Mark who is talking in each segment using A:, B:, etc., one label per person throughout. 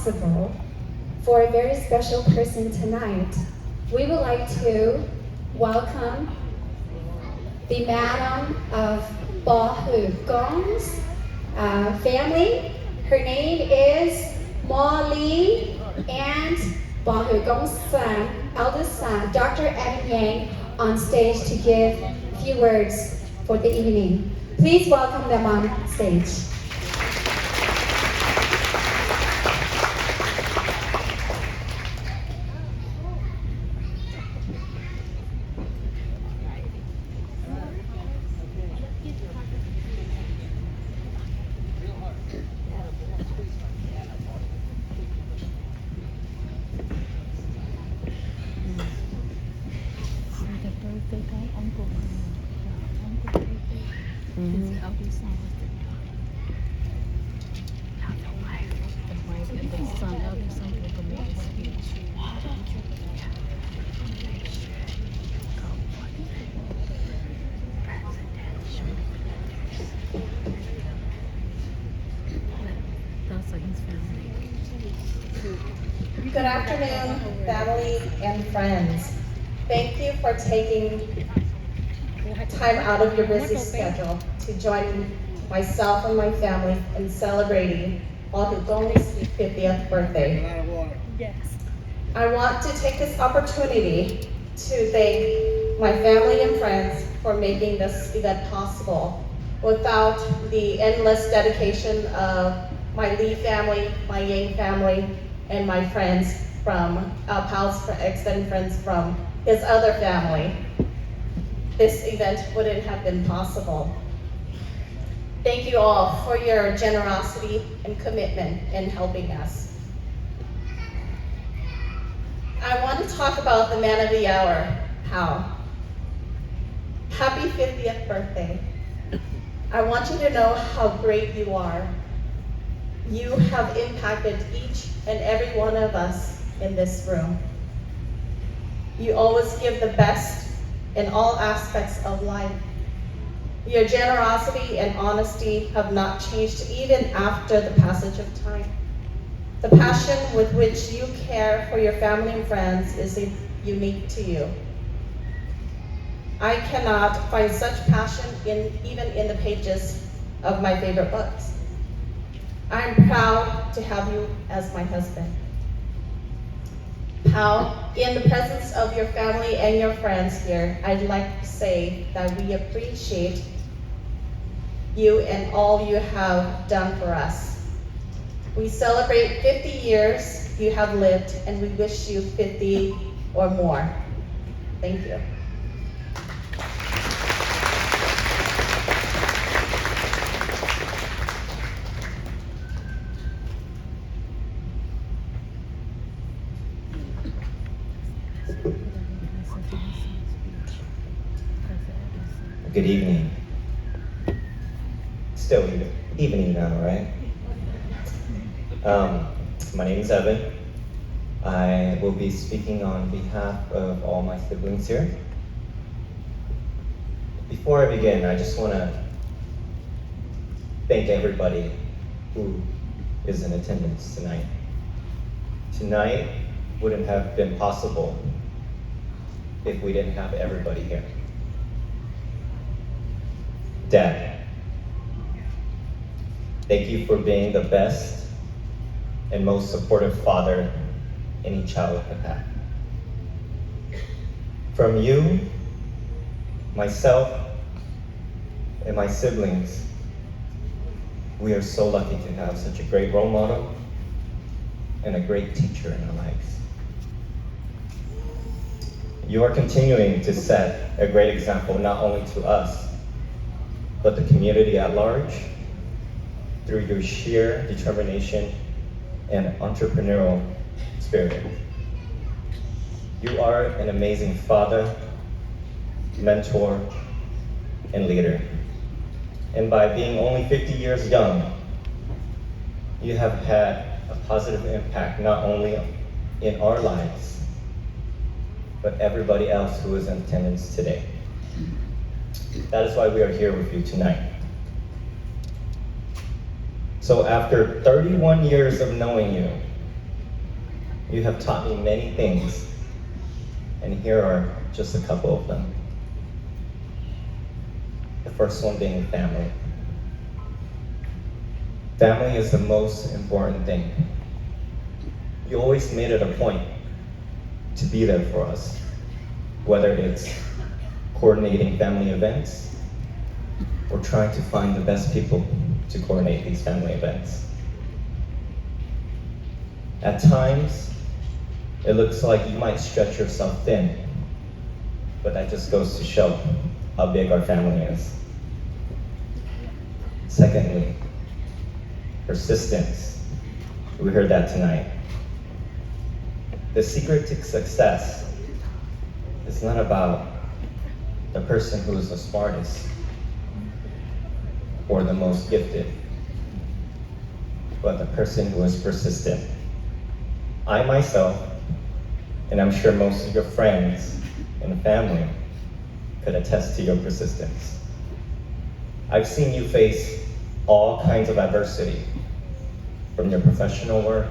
A: possible for a very special person tonight. We would like to welcome the Madam of Bo Hu Gong's family. Her name is Molly and Bo Hu Gong's son, eldest son, Dr. Evan Yang, on stage to give a few words for the evening. Please welcome them on stage.
B: Good afternoon, family and friends. Thank you for taking time out of your busy schedule to join myself and my family in celebrating Bo Hu Gong's 50th birthday. I want to take this opportunity to thank my family and friends for making this event possible. Without the endless dedication of my Lee family, my Yang family, and my friends from pals, extended friends from his other family, this event wouldn't have been possible. Thank you all for your generosity and commitment in helping us. I want to talk about the man of the hour, Pao. Happy 50th birthday. I want you to know how great you are. You have impacted each and every one of us in this room. You always give the best in all aspects of life. Your generosity and honesty have not changed even after the passage of time. The passion with which you care for your family and friends is unique to you. I cannot find such passion even in the pages of my favorite books. I'm proud to have you as my husband. Pao, in the presence of your family and your friends here, I'd like to say that we appreciate you and all you have done for us. We celebrate 50 years you have lived, and we wish you 50 or more. Thank you.
C: Good evening. Still evening now, right? My name is Evan. I will be speaking on behalf of all my siblings here. Before I begin, I just want to thank everybody who is in attendance tonight. Tonight wouldn't have been possible if we didn't have everybody here. Dad, thank you for being the best and most supportive father any child could have. From you, myself, and my siblings, we are so lucky to have such a great role model and a great teacher in our lives. You are continuing to set a great example not only to us, but the community at large through your sheer determination and entrepreneurial spirit. You are an amazing father, mentor, and leader. And by being only 50 years young, you have had a positive impact not only in our lives, but everybody else who is in attendance today. That is why we are here with you tonight. So after 31 years of knowing you, You have taught me many things, and here are just a couple of them. The first one being family. Family is the most important thing. You always made it a point to be there for us, whether it's coordinating family events or trying to find the best people to coordinate these family events. At times, it looks like you might stretch yourself thin, but that just goes to show how big our family is. Secondly, persistence. We heard that tonight. The secret to success is not about the person who is the smartest or the most gifted, but the person who is persistent. I myself, and I'm sure most of your friends and family could attest to your persistence. I've seen you face all kinds of adversity, from your professional work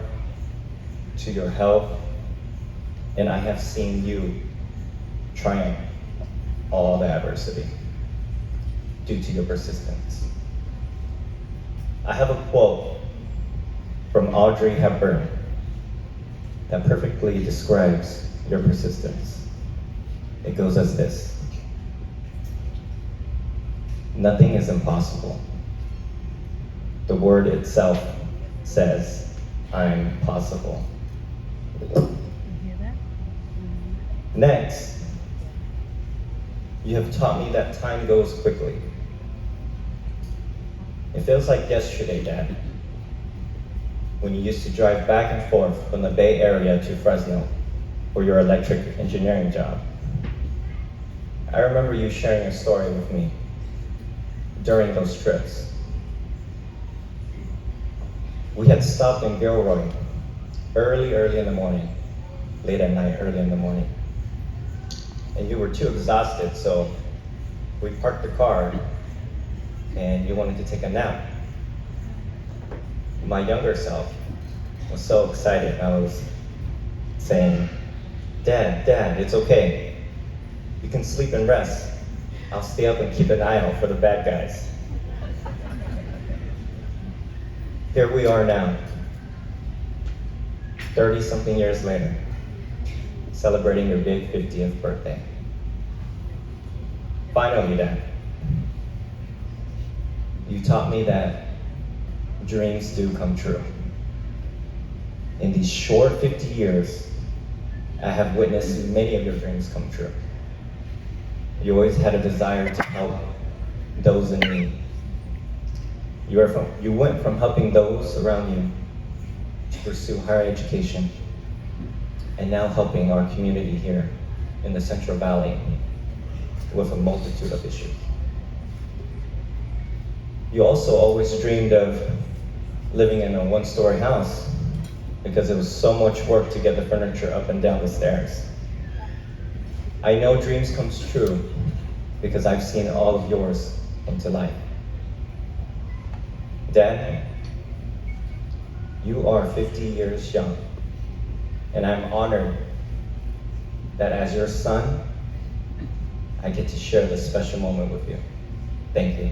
C: to your health, and I have seen you triumph all the adversity due to your persistence. I have a quote from Audrey Hepburn that perfectly describes your persistence. It goes as this: nothing is impossible. The word itself says, I'm possible. Next, you have taught me that time goes quickly. It feels like yesterday, Dad, when you used to drive back and forth from the Bay Area to Fresno for your electric engineering job. I remember you sharing a story with me during those trips. We had stopped in Gilroy early in the morning, late at night, early in the morning. And you were too exhausted, so we parked the car and you wanted to take a nap. My younger self was so excited. I was saying, Dad, it's okay. You can sleep and rest. I'll stay up and keep an eye out for the bad guys. Here we are now, 30-something years later, celebrating your big 50th birthday. Finally, Dad, you taught me that dreams do come true. In these short 50 years, I have witnessed many of your dreams come true. You always had a desire to help those in need. You went from helping those around you to pursue higher education, and now helping our community here in the Central Valley with a multitude of issues. You also always dreamed of living in a one-story house because it was so much work to get the furniture up and down the stairs. I know dreams come true because I've seen all of yours come to life. Dad, you are 50 years young, and I'm honored that as your son, I get to share this special moment with you. Thank you.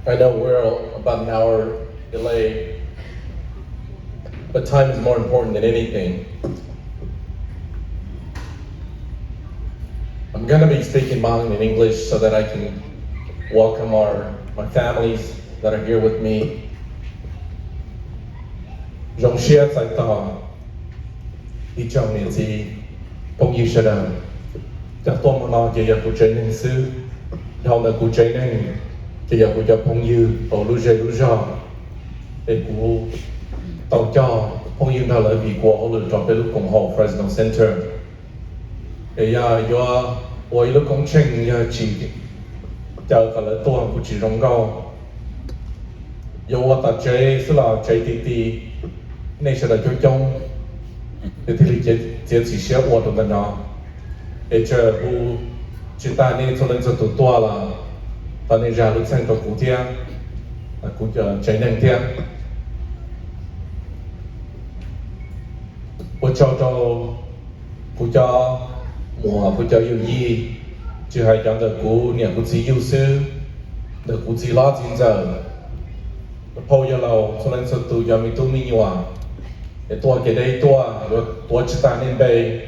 D: I know we're about an hour delayed, but time is more important than anything. I'm gonna be speaking mine in English so that I can welcome my families that are here with me. 容谢在到一九年纪朋友说的，叫多么老爷爷不真人事，然后呢不真人， thì giờ cũng cho phong như ở lưu dây lưu do để cũng tàu cho phong như nào lợi vì của họ lựa chọn bên lúc cùng họ Fresno Center để giờ do với lúc công trình giờ chỉ chờ cả lợi tuần cũng chỉ rong gạo giờ ta chơi sẽ là chơi tí này sẽ là chơi chung thì chỉ sẽ ở trong đó nó để chờ bu chúng ta nên cho nên cho tụi tua là ta nên ra lúc sang cho cụ tia cụ chơi năng tia cụ cho mùa cụ cho yêu gì chứ hay chẳng được cụ niệm cụ chỉ yêu sư được cụ chỉ lo chính giờ bao giờ lâu cho nên cho tụi giờ mình tụi mình nhiều để tua cái đây tua chúng ta nên bày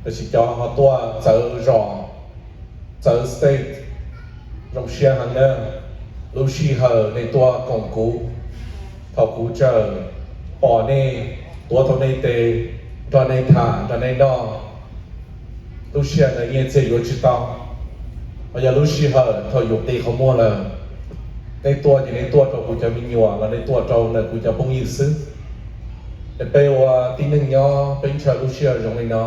D: để chỉ cho họ tua chờ rõ chờ state trong xe hàng nữa lúc xí hởในตัวของกูพอกูเจอปอเน่ตัวเท่าในเตตัวในฐานตัวในนอกลูกเชียในเงี้ยเจอยู่จิตตองพออย่าลูกชีเหอะเธออยู่ตีเขามั่วเลยในตัวอยู่ในตัวเรากูจะมีหยวแล้วในตัวเราเนี่ยกูจะพงยืดซึ้งแต่ไปว่าทีหนึ่งย่อเป็นเชิญลูกเชียตรงในนอ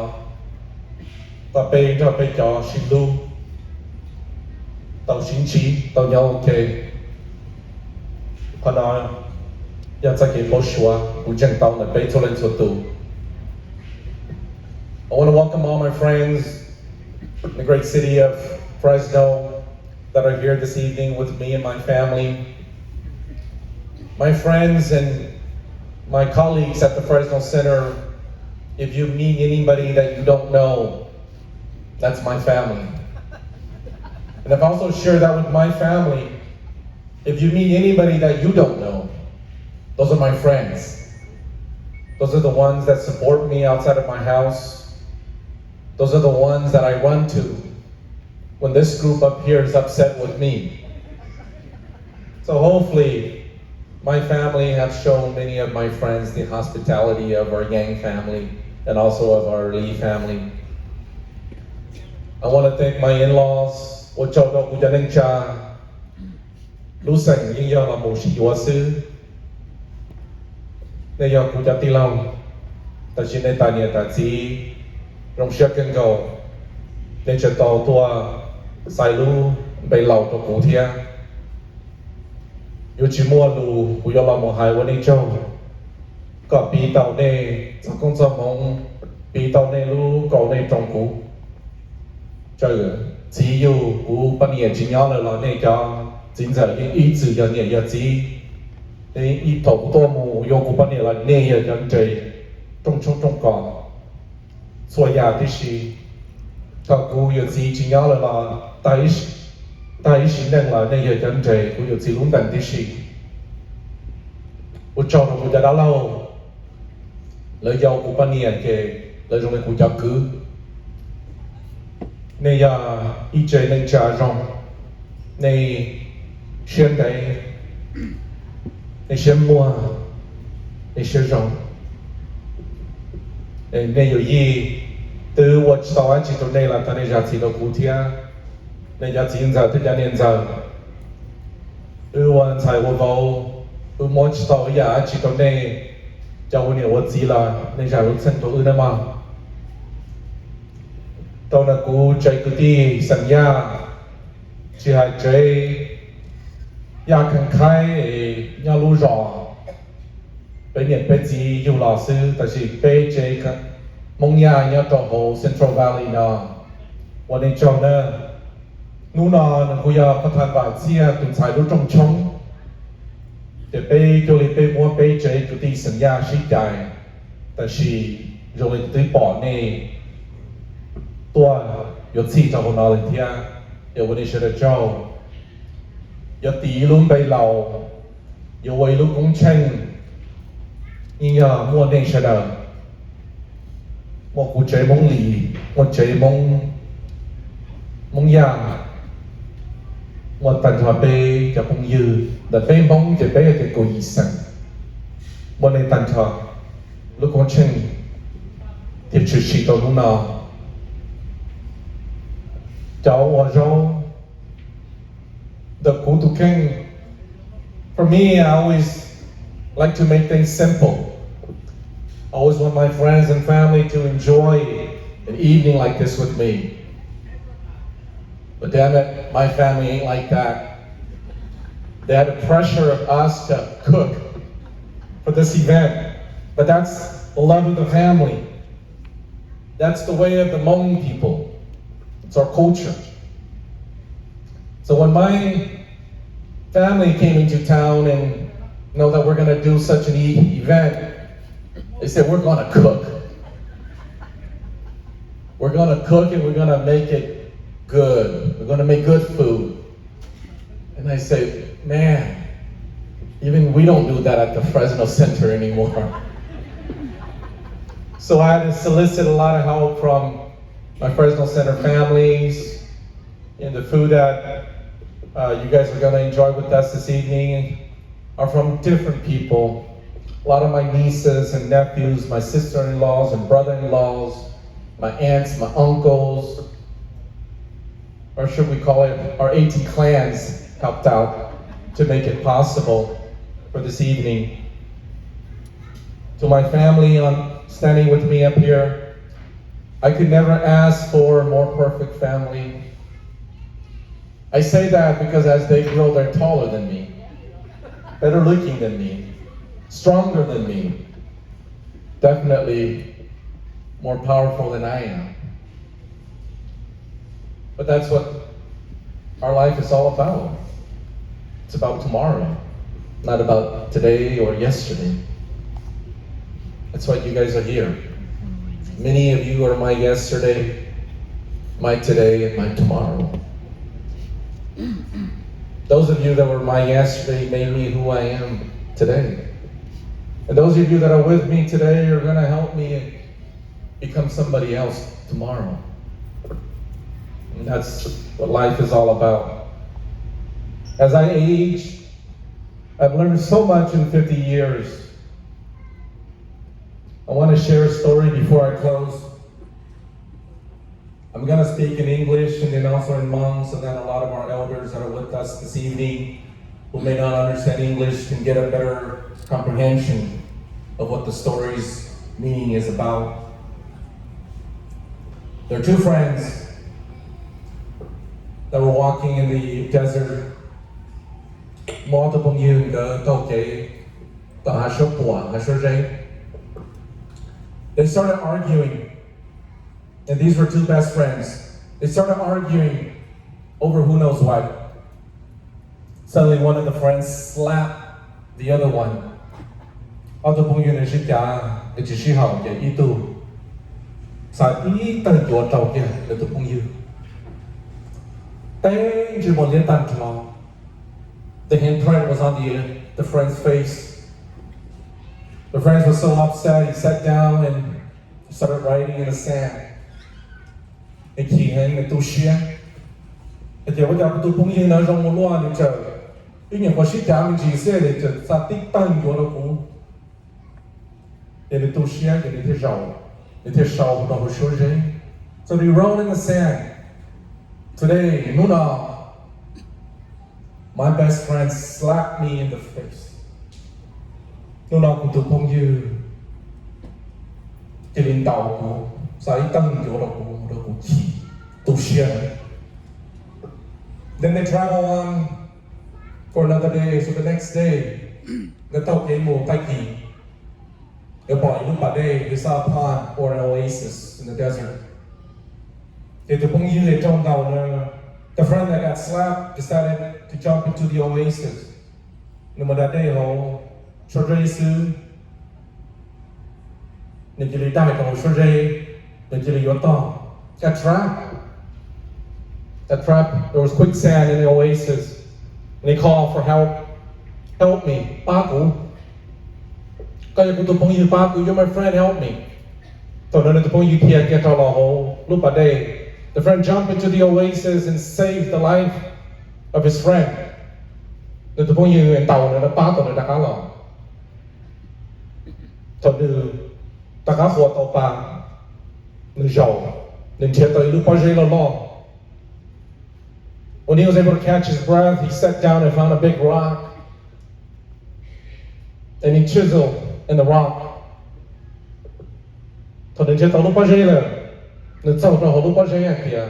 D: แต่ไปเราไปจ่อชิลูtàu chính trị tàu nhau ok còn nói giờ sẽ kể bao xua của dân tàu là bây giờ lên số tù I want to welcome all my friends in the great city of Fresno that are here this evening with me and my family. My friends and my colleagues at the Fresno Center, if you meet anybody that you don't know, that's my family. And I've also shared that with my family. If you meet anybody that you don't know, those are my friends. Those are the ones that support me outside of my house. Those are the ones that I run to when this group up here is upset with me. So hopefully, my family have shown many of my friends the hospitality of our Yang family and also of our Lee family. I want to thank my in-laws. 我找到我家人家，路上应要那某些有事，那要我家地浪，但是那大年大节，让些更高，那จะต่อตัวใส่ลูไปเหล่าตัวกูเทียอยู่ชิมัวลูกูยอมละโมหายวันนี้เจ้าก็ปีเต่าเน่สังคมสมองปีเต่าเน่ลูก่อในตรงกูเจ้าchỉ yêu của ban niệm chỉ nhau là này cho chính giờ những ý chí cho niệm giờ chỉ cái ý thấu to mù yêu của ban niệm là này giờ chân trời trong cỏ xua nhà thì gì thằng cô giờ chỉ nhau là tại ý năng là này giờ chân trời cô giờ chỉ luôn đằng thì gì cô cho nó cô đã lâu lời yêu của ban niệm kể lời trong này cô cho cứ này ý chơi nên trả rong này xuyên đấy này xuyên mua này xuyên rong này有意từ我知道完起头内了他那家起到古天那家金子这家年子完才我到我知道呀起头内叫我呢我知了那家有成都的嘛tao là cú chơi cú tiสัญญาchỉ hay chơi ya khăn khai ya lu rõ bây giờ bây giờ yêu lão sư tại vì bây chơi cái mong ya nhớ trò hồ Central Valley nọวันนี้จอนะนู่นน่ะกูอยากพัฒนาบาเซียตุนสายรู้จงชงแต่ไป就嚟ไปมัวไปchơi cú tiสัญญาชิดใจแต่是就嚟對ปอนี่ตัว有自己做哪里天，有问题是的做，有地路被漏，有围路工程，你呀莫内是的，莫古追梦里，莫追梦呀，莫等下被就梦ยืแต่被梦就被个故意生，莫内等下路工程，贴出去到路那。cháu ở rau the Koob King. For me, I always like to make things simple. I always want my friends and family to enjoy an evening like this with me. But damn it, my family ain't like that. They had the pressure of us to cook for this event. But that's the love of the family. That's the way of the Hmong people. It's our culture. So when my family came into town and know that we're going to do such an event, they said, we're going to cook. We're going to cook and we're going to make it good. We're going to make good food. And I say, man, even we don't do that at the Fresno Center anymore. So I had to solicit a lot of help from my Fresno Center families and the food that you guys are going to enjoy with us this evening are from different people. A lot of my nieces and nephews, my sister-in-laws and brother-in-laws, my aunts, my uncles, or should we call it our 18 clans helped out to make it possible for this evening. To my family standing with me up here, I could never ask for a more perfect family. I say that because as they grow, they're taller than me, better looking than me, stronger than me, definitely more powerful than I am. But that's what our life is all about. It's about tomorrow, not about today or yesterday. That's why you guys are here. Many of you are my yesterday, my today, and my tomorrow. Those of you that were my yesterday made me who I am today. And those of you that are with me today are going to help me become somebody else tomorrow. And that's what life is all about. As I age, I've learned so much in 50 years. I want to share a story before I close. I'm going to speak in English and then also in Hmong so that a lot of our elders that are with us this evening who may not understand English can get a better comprehension of what the story's meaning is about. There are two friends that were walking in the desert. They started arguing, and these were two best friends. They started arguing over who knows what. Suddenly one of the friends slapped the other one. The handprint was on the friend's face. The friend was so upset, he sat down and started writing in the sand. And he hung the two shit. And they would have to put in a room alone in jail. You know, she damaged his head, it's a big time go to go. And the two shit, and it is out. It is out of the show. So they rolled in the sand. Today, Nuna, my best friend slapped me in the face. Nuna cũng từ phong như cái lãnh đạo của giải tăng chỗ đó của chị tu sửa. Then they travel on for another day. So the next day, the tàu cái mùa tai kỳ. The boy looked by day, they saw a pond or an oasis in the desert. They từ phong như để trong tàu the friend that got slapped decided to jump into the oasis. No mà that day ho cho dây sư nên chỉ lấy tay của cho dây nên chỉ lấy gió to. Got trapped. That trap, there was quicksand in the oasis. And they called for help. Help me, ba cụ. Kaya ku tu pong yu ba cụ, you're my friend, help me. So then the pong yu kia get out of the hole. Look by day. The friend jumped into the oasis and saved the life of his friend. The pong yu and tàu nó ba tàu nó đã cá lò. So the ta cá hồ tàu ba nó giàu nên chia tới lúc bao giờ lo. When he was able to catch his breath, he sat down and found a big rock. And he chiseled in the rock. Thôi đến chết tao lúc bao giờ là nó sâu trong hồ lúc bao giờ kìa.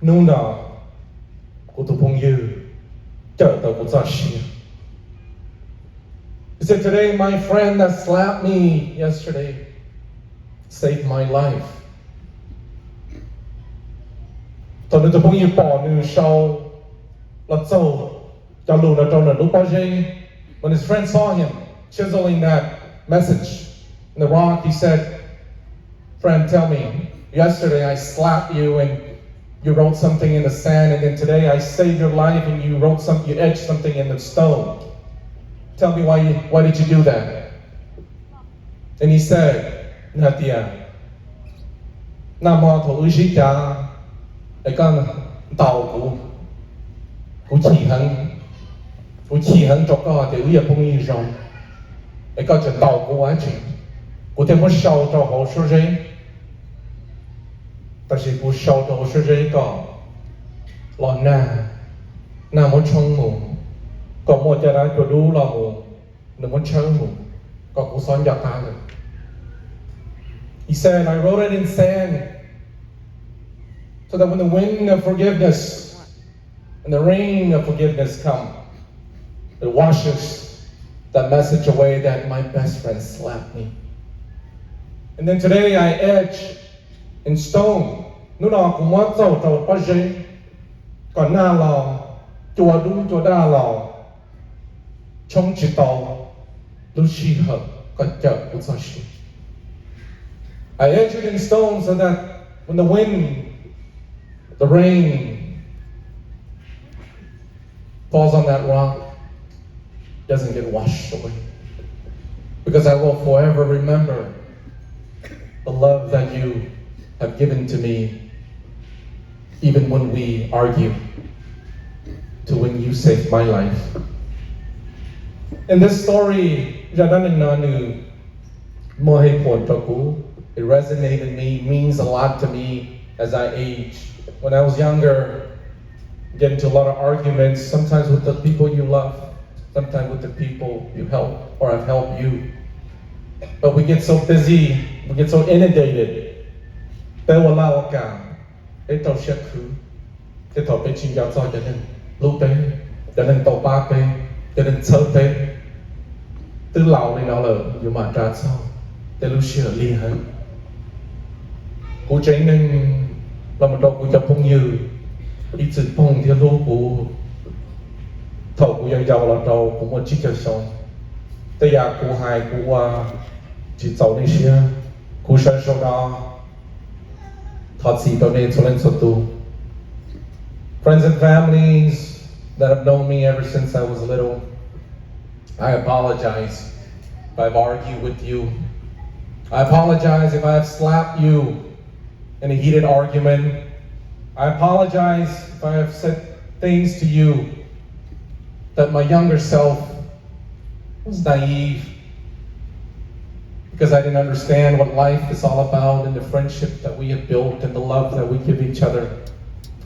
D: Nung nào của tụi phong dư chờ tao cũng ra xìa. He said, today my friend that slapped me yesterday saved my life. Tao nên tụi phong dư bỏ nữ sau là sâu cho lù là trong là lúc bao giờ. When his friend saw him chiseling that message in the rock, he said, friend, tell me, yesterday I slapped you and you wrote something in the sand, and then today I saved your life and you etched something in the stone. Tell me why did you do that? And he said, Natia, Nama thổ sĩ cha, cái con tàu của chỉ hẳn cho con để uy phong y rong, cái con chân tàu của anh chị, của thêm một sau cho họ số giấy. Ta chỉ của sau cho họ số giấy có lo na một trong mù, có một gia đình của đủ là mù, nó một chơi mù, có của son giặc ta rồi. He said, I wrote it in sand, so that when the wind of forgiveness and the rain of forgiveness come, it washes that message away that my best friend slapped me. And then today I etch in stone. Nó nào cũng muốn trầu bao giờ. Còn na lò, chùa đúng chùa đa lò. Trong chỉ tàu, lúc xì hợp, còn chợ cũng sao xì. I etch it in stone so that when the wind, the rain falls on that rock, doesn't get washed away. Because I will forever remember the love that you have given to me, even when we argue, to when you saved my life. In this story, it resonated in me, means a lot to me as I age. When I was younger, get into a lot of arguments, sometimes with the people you love, sometimes with the people you help or have helped you. But we get so busy, we get so inundated. They will allow cả cái tàu xe khứ, cái tàu bên chim giao cho nên lúc đấy, cho nên tàu ba bên, cho nên sơ bên, từ lâu này nó là dù mà trả sau, để lúc xưa liên hệ. Cú cháy nên là một đầu cú chập phong như, ít sự phong theo lô cú thầu cú dân giàu là đầu cú một chiếc chờ xong. Tới giờ cú hai cú chỉ giàu đi xưa, cú sân sau đó. Friends and families that have known me ever since I was little, I apologize if I've argued with you. I apologize if I have slapped you in a heated argument. I apologize if I have said things to you that my younger self was naive, because I didn't understand what life is all about and the friendship that we have built and the love that we give each other.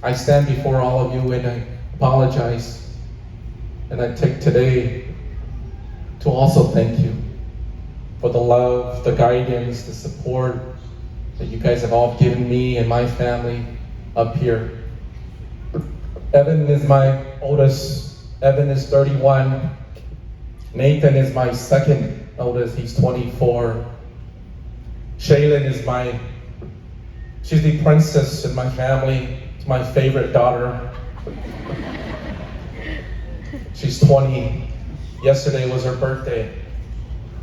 D: I stand before all of you and I apologize. And I take today to also thank you for the love, the guidance, the support that you guys have all given me and my family up here. Evan is my oldest. Evan is 31. Nathan is my second oldest, he's 24. Shaylin is she's the princess in my family. It's my favorite daughter. She's 20. Yesterday was her birthday,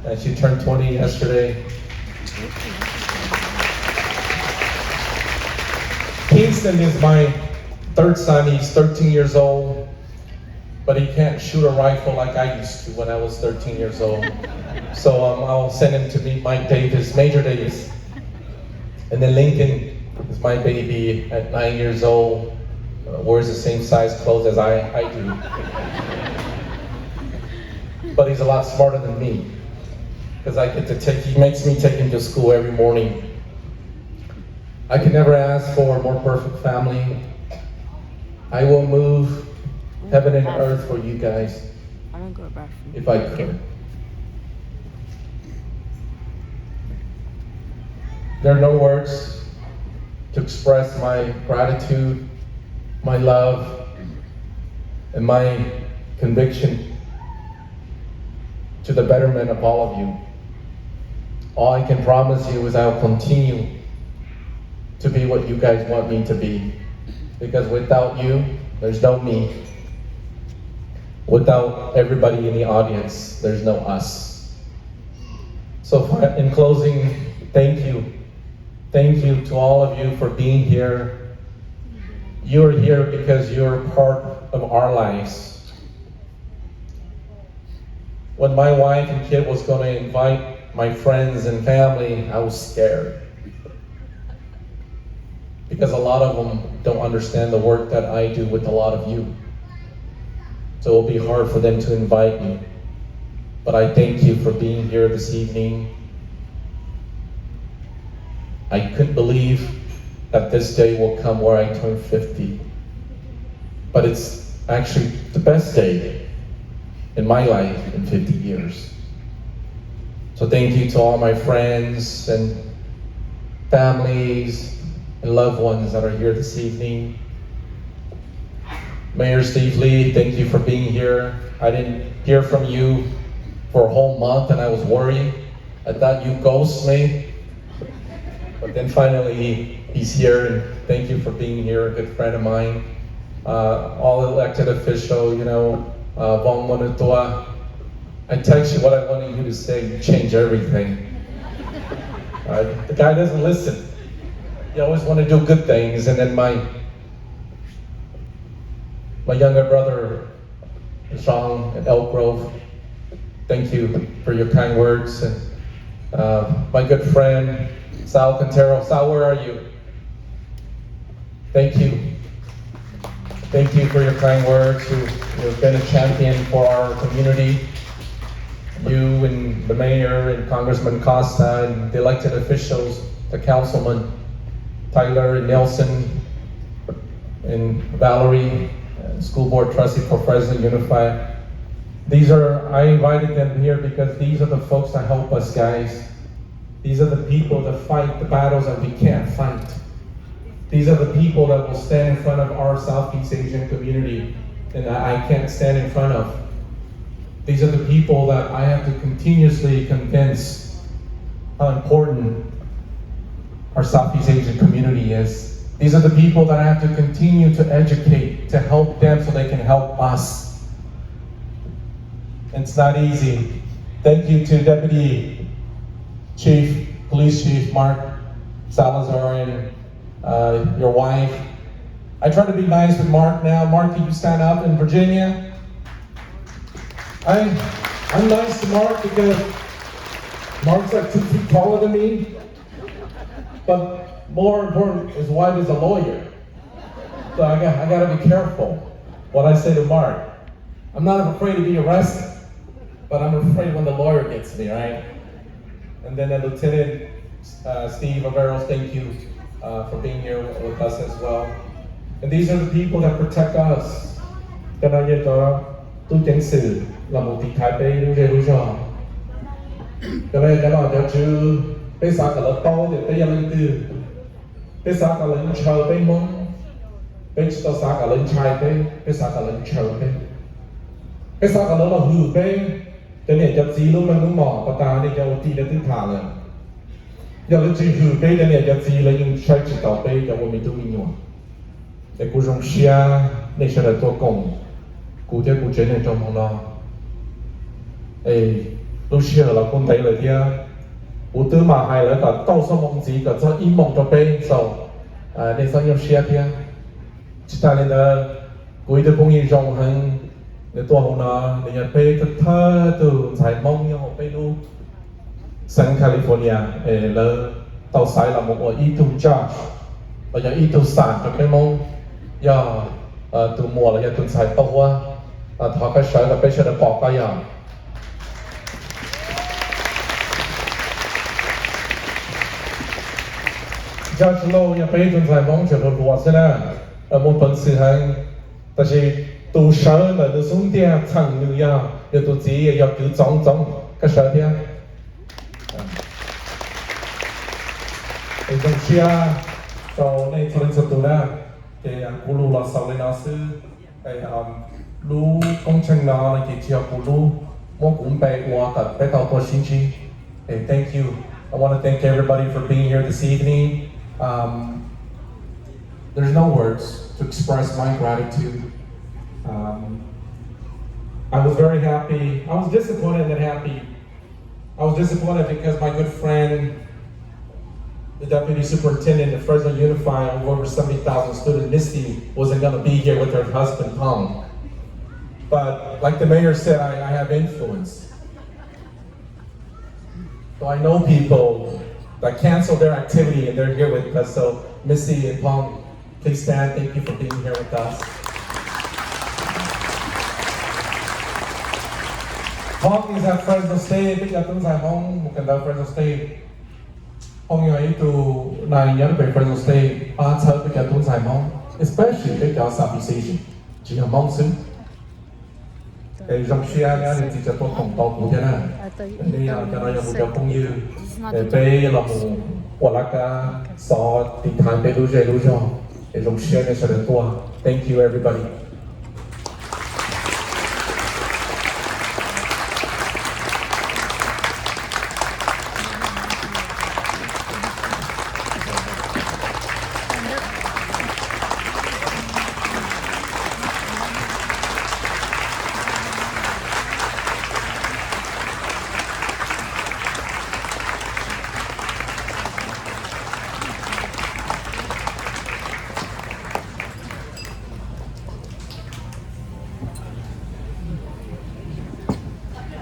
D: and she turned 20 yesterday. Kingston is my third son. He's 13 years old, but he can't shoot a rifle like I used to when I was 13 years old. So I'll send him to meet Major Davis. And then Lincoln is my baby at 9 years old, wears the same size clothes as I do. But he's a lot smarter than me, because he makes me take him to school every morning. I could never ask for a more perfect family. I will move heaven and earth for you guys
E: I don't go to the bathroom.
D: if I could. There are no words to express my gratitude, my love, and my conviction to the betterment of all of you. All I can promise you is I'll continue to be what you guys want me to be. Because without you, there's no me. Without everybody in the audience, there's no us. So in closing, thank you. Thank you to all of you for being here. You're here because you're part of our lives. When my wife and kid was going to invite my friends and family, I was scared. Because a lot of them don't understand the work that I do with a lot of you. So it'll be hard for them to invite me. But I thank you for being here this evening. I couldn't believe that this day will come where I turn 50. But it's actually the best day in my life in 50 years. So thank you to all my friends and families and loved ones that are here this evening. Mayor Steve Lee, thank you for being here. I didn't hear from you for a whole month and I was worried. I thought you ghosted me. But then finally he's here, and thank you for being here, a good friend of mine. All elected officials, Vong Monutua. I text you what I wanted you to say, you change everything. The guy doesn't listen. You always want to do good things, and then my younger brother, Sean at Elk Grove, thank you for your kind words. And my good friend, Sal Quintero. Sal, where are you? Thank you. Thank you for your kind words. You've been a champion for our community. You and the mayor and Congressman Costa and the elected officials, the councilman, Tyler and Nelson and Valerie, school board trustee for President Unified. I invited them here because these are the folks that help us, guys. These are the people that fight the battles that we can't fight. These are the people that will stand in front of our Southeast Asian community and that I can't stand in front of. These are the people that I have to continuously convince how important our Southeast Asian community is. These are the people that I have to continue to educate, to help them so they can help us. It's not easy. Thank you to Deputy Chief, Police Chief Mark Salazar and your wife. I try to be nice with Mark now. Mark, can you stand up in Virginia? I'm nice to Mark because Mark's like 2 feet taller than me. But more important, his wife is a lawyer. So I gotta be careful what I say to Mark. I'm not afraid to be arrested, but I'm afraid when the lawyer gets me, right? And then Lieutenant Steve Averos, thank you for being here with us as well. And these are the people that protect us. Cái đó giờ cho tôi chánh sự là một thị thái bê lưu rê lưu rò. Cái này cái nào cho chứ bê xa cả lớp to để bê lên tư. Bê xa cả lên chờ bê mông. Bê cho xa cả lên trai bê xa cả lên chờ bê. Bê xa cả lớp là hư bê. Cho nên cho gì lúc mà nó mỏ và ta đi cho tí đã tư thả lên. Giờ lúc chỉ hư bê cho nên cho gì là những sai chỉ tàu bê cho mình tu mình nhộn. Để cô rong xia nên sẽ là tôi cùng cụ thể cụ chế nên trong phòng nó. Lúc xia là con thấy lời kia. Cụ tư mà hay là cả tàu sông mong gì cả cho im mong cho bê sau. Nên sao nhau xia kia. Chỉ ta nên là cụ tư cũng nhìn rong hơn. Để tôi hôm nào để nhà bê thật thơ từ giải mong nhau bê luôn. San California là tàu sai là một ở ít tu cha. Bây giờ ít tu sản cho bê mong. Giờ từ mùa là giờ tuần sai tàu qua. Thọ cái sở là bê sẽ được bỏ cái giờ. Giờ chúng tôi nhà bê tuần sai mong trở về bùa sẽ là một phần sự hành 但是都上了都送点唱牛呀，要都这要给装个啥的。trong chia sau này cho nên satu na cái kulu là sau này nó sư cái lu công trình nó là cái chia kulu mo cũng bay qua cả bay tàu qua xin chi. Thank you. I want to thank everybody for being here this evening. There's no words to express my gratitude. I was very happy. I was disappointed and happy. I was disappointed because my good friend, the deputy superintendent of Fresno Unified, of over 70,000 students, Misty, wasn't going to be here with her husband, Tom. But like the mayor said, I have influence. So I know people that cancel their activity and they're here with us. So Misty and Tom, please stand. Thank you for being here with us. Tom is at Fresno State. Bây giờ tôi giải mong một cần đào Fresno State. Ông ấy từ này nhớ về Fresno State, ba thợ bây giờ tôi giải mong, especially bây giờ Southeast Asian, chỉ là mong xứng. Cái dòng xe này thì chỉ cho tôi tổng tàu của thế này. Đây là cho nó một cái công như để bây là một quả lá cá so tình thành bây lúc rồi. Cái dòng xe này sẽ được tua. Thank you everybody.